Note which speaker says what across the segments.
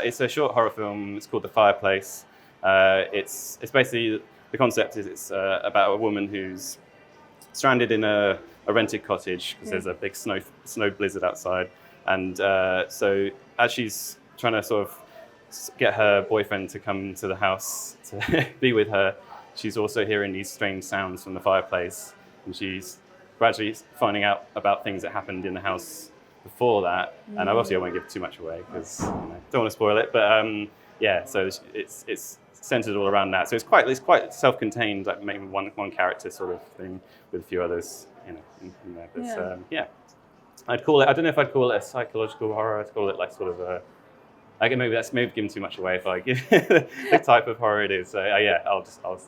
Speaker 1: it's a short horror film. It's called The Fireplace. It's basically, the concept is it's about a woman who's stranded in a rented cottage because there's a big snow blizzard outside. And so as she's trying to sort of get her boyfriend to come to the house to be with her, she's also hearing these strange sounds from the fireplace. And she's gradually finding out about things that happened in the house before that. And obviously I won't give too much away because don't want to spoil it. But so it's centered all around that. So it's quite self-contained, like maybe one character sort of thing with a few others, in there. But I'd call it, I don't know if I'd call it a psychological horror. I'd call it like sort of a, maybe that's giving too much away if I give the type of horror it is. So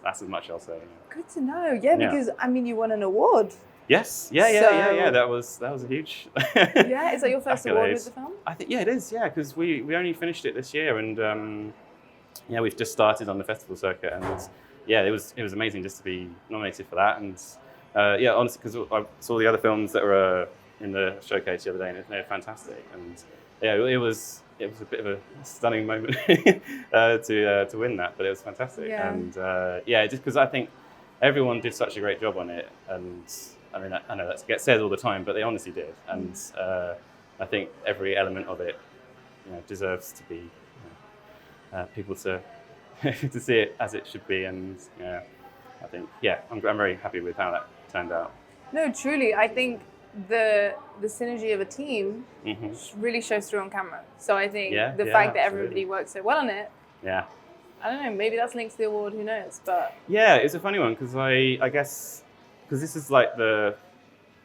Speaker 1: that's as much I'll say.
Speaker 2: Good to know. Yeah, because I mean, you won an award.
Speaker 1: Yes. Yeah. That was a huge.
Speaker 2: Yeah, is that your first award with the film?
Speaker 1: I think it is. Yeah, because we only finished it this year, and we've just started on the festival circuit, and it was amazing just to be nominated for that, and honestly, because I saw the other films that were in the showcase the other day, and they're fantastic, and it was a bit of a stunning moment to win that, but it was fantastic, and just because I think everyone did such a great job on it, and I mean I know that gets said all the time, but they honestly did, and I think every element of it, deserves to be people to to see it as it should be, and I think I'm very happy with how that turned out.
Speaker 2: No, truly, I think the synergy of a team really shows through on camera. So I think the fact that everybody works so well on it.
Speaker 1: Yeah.
Speaker 2: I don't know, maybe that's linked to the award, who knows? But
Speaker 1: it's a funny one because I guess because this is like the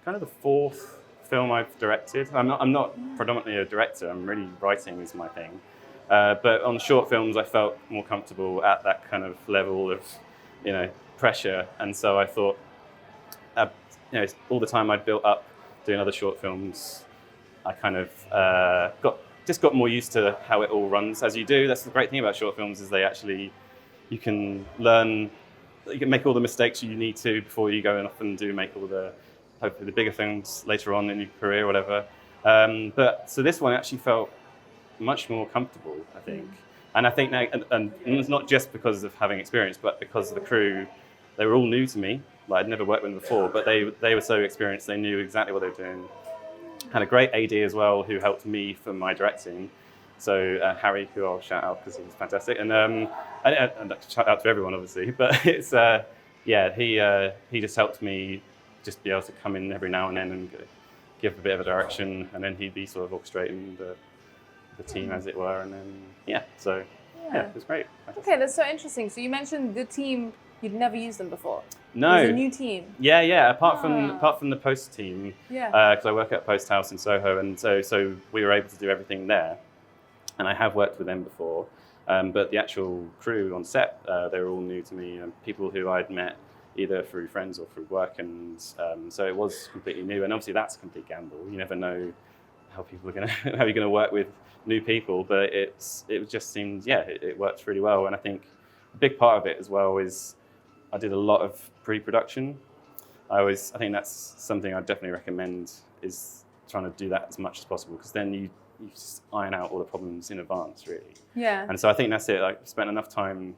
Speaker 1: kind of the fourth film I've directed. I'm not predominantly a director. I'm really writing is my thing. But on short films, I felt more comfortable at that kind of level of, pressure. And so I thought, all the time I'd built up doing other short films, I kind of got more used to how it all runs as you do. That's the great thing about short films is you can learn, you can make all the mistakes you need to before you go off and make hopefully the bigger films later on in your career or whatever. So this one actually felt much more comfortable, I think. And I think now, and it's not just because of having experience, but because the crew, they were all new to me. Like I'd never worked with them before, but they were so experienced, they knew exactly what they were doing. Had a great AD as well, who helped me for my directing. So Harry, who I'll shout out because he was fantastic, and shout out to everyone obviously. But it's he just helped me just be able to come in every now and then and give a bit of a direction, and then he'd be sort of orchestrating the team as it were, and then it was great.
Speaker 2: Okay, that's so interesting. So you mentioned the team, you'd never used them before.
Speaker 1: No.
Speaker 2: It was a new team.
Speaker 1: Yeah. Apart from the Post team, because I work at Post House in Soho, and so we were able to do everything there. And I have worked with them before, but the actual crew on set, they were all new to me, and people who I'd met either through friends or through work, and so it was completely new. And obviously that's a complete gamble. You never know how you're gonna work with new people, but it just seemed it worked really well. And I think a big part of it as well is I did a lot of pre-production. I think that's something I definitely recommend, is trying to do that as much as possible, because then you just iron out all the problems in advance, really.
Speaker 2: Yeah.
Speaker 1: And so I think that's it. I spent enough time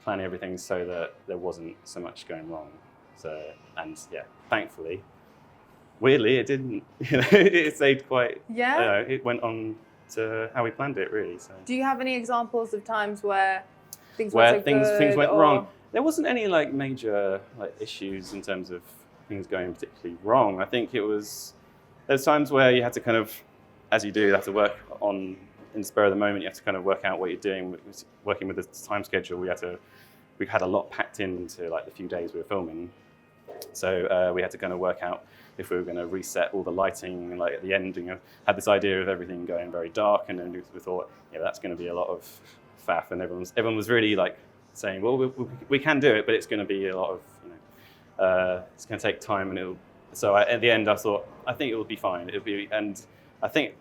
Speaker 1: planning everything so that there wasn't so much going wrong. So, and thankfully, weirdly, it didn't. It stayed quite. Yeah. It went on to how we planned it, really. So.
Speaker 2: Do you have any examples of times where things went
Speaker 1: wrong? There wasn't any major issues in terms of things going particularly wrong. I think there's times where you had to kind of, as you do, you have to work on in the spur of the moment. You have to kind of work out what you're doing. Working with the time schedule, we had a lot packed into the few days we were filming. So we had to kind of work out if we were going to reset all the lighting, and at the end, had this idea of everything going very dark, and then we thought, that's going to be a lot of faff, and everyone was really saying, well, we can do it, but it's going to be a lot of, it's going to take time, and so at the end I thought, I think it will be fine. And I think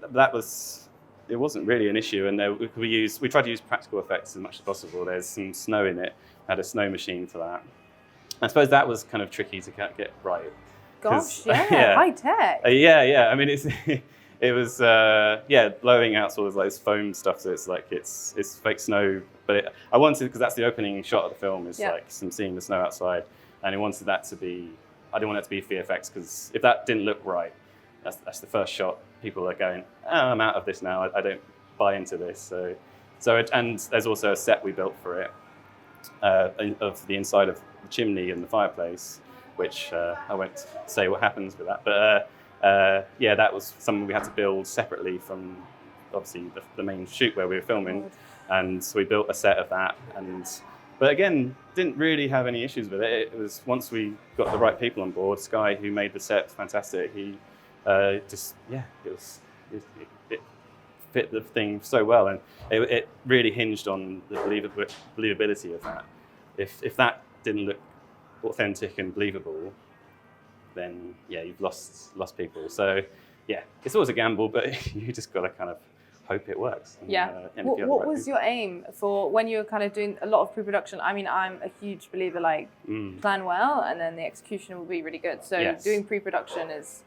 Speaker 1: it wasn't really an issue, and we tried to use practical effects as much as possible. There's some snow in it. I had a snow machine for that. I suppose that was kind of tricky to get right.
Speaker 2: Gosh, high tech.
Speaker 1: I mean, it was blowing out sort of like this foam stuff. So it's like it's fake snow, but I wanted, because that's the opening shot of the film, is like seeing the snow outside, and I wanted that to be. I didn't want it to be VFX, because if that didn't look right, that's the first shot. People are going, oh, I'm out of this now. I don't buy into this. And there's also a set we built for it of the inside of the chimney and the fireplace, which I won't say what happens with that. But that was something we had to build separately from obviously the main shoot where we were filming, and so we built a set of that. But again, didn't really have any issues with it. It was once we got the right people on board. Sky, who made the set, fantastic. He it fit the thing so well, and it really hinged on the believability of that. If that didn't look authentic and believable, then you've lost people. So it's always a gamble, but you just got to kind of hope it works. And,
Speaker 2: what was your aim for when you were kind of doing a lot of pre-production? I mean, I'm a huge believer, like plan well, and then the execution will be really good. So doing pre-production is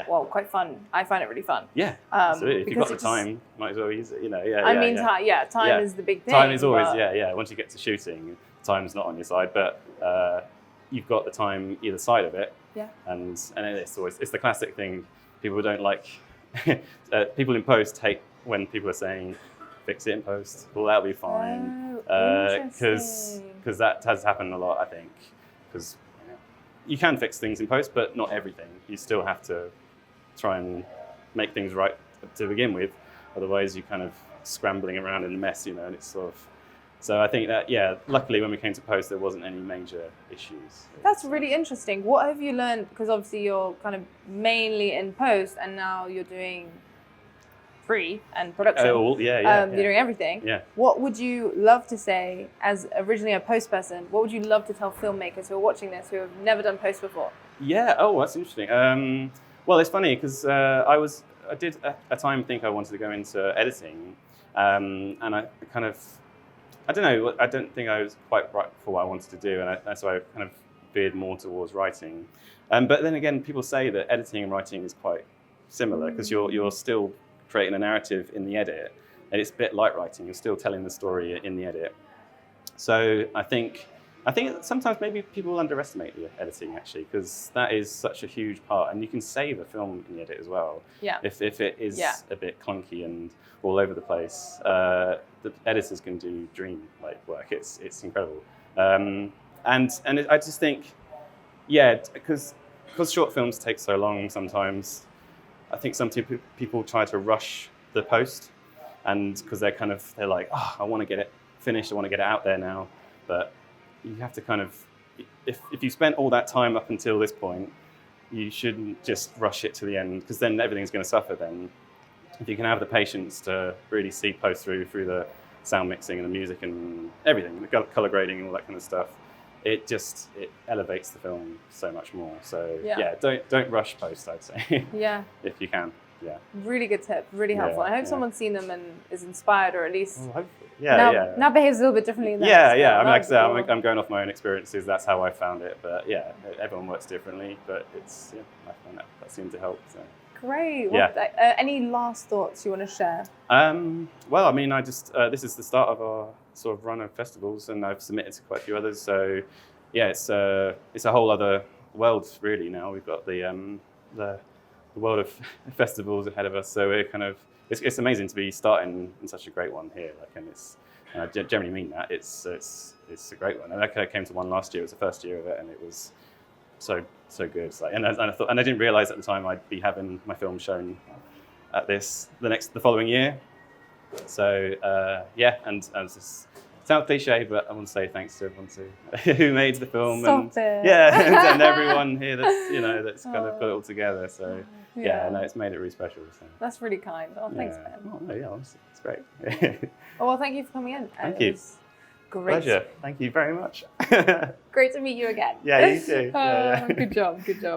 Speaker 2: quite fun. I find it really fun. Yeah,
Speaker 1: absolutely. If you've got the time, might as well use it.
Speaker 2: Time is the big thing.
Speaker 1: Time is always once you get to shooting, time's not on your side, but you've got the time either side of it. Yeah. And it's the classic thing. People don't like people in post hate when people are saying fix it in post. Well, that'll be fine. Because that has happened a lot, I think. Because you can fix things in post, but not everything. You still have to try and make things right to begin with. Otherwise, you're kind of scrambling around in a mess, and it's sort of. So I think that, luckily when we came to post, there wasn't any major issues.
Speaker 2: That's really interesting. What have you learned? Because obviously you're kind of mainly in post, and now you're doing pre and production. You're doing everything. Yeah. What would you love to say, as originally a post person, what would you love to tell filmmakers who are watching this, who have never done post before? Yeah,
Speaker 1: that's interesting. Well, it's funny, because I did at a time think I wanted to go into editing, and I kind of, I don't know, I don't think I was quite right for what I wanted to do, and that's why I kind of veered more towards writing. But then again, people say that editing and writing is quite similar, because you're still creating a narrative in the edit, and it's a bit like writing. You're still telling the story in the edit. So I think sometimes maybe people underestimate the editing, actually, because that is such a huge part, and you can save a film in the edit as well. Yeah. If it is a bit clunky and all over the place, the editors can do dream-like work. It's incredible. I just think, because short films take so long sometimes. I think some people try to rush the post, and because they're like, oh, I want to get it finished, I want to get it out there now. But you have to kind of, if you spent all that time up until this point, you shouldn't just rush it to the end, because then everything's going to suffer then. If you can have the patience to really see post through the sound mixing and the music and everything, the color grading and all that kind of stuff, it elevates the film so much more. So don't rush post, I'd say. If you can. Yeah. Really good tip, really helpful. I hope someone's seen them and is inspired, or at least now behaves a little bit differently. I mean, like I say, I'm going off my own experiences. That's how I found it. But everyone works differently. But it's I find that seemed to help. So. Great. Well, any last thoughts you want to share? Well, I mean, I just this is the start of our sort of run of festivals, and I've submitted to quite a few others. So it's a whole other world really now. We've got the world of festivals ahead of us. So we're kind of it's amazing to be starting in such a great one here. And I generally mean that. It's a great one. And I came to one last year. It was the first year of it, and it was so good. And I thought, and I didn't realize at the time I'd be having my film shown at the following year. So and just sounds cliche, but I want to say thanks to everyone who made the film and everyone here that's kind of put it all together. So it's made it really special. So. That's really kind. Oh, thanks, Ben. Oh, no, honestly, it's great. Well, thank you for coming in. Thank you. Great. Pleasure. Thank you very much. Great to meet you again. Yeah, you too. Good job. Good job.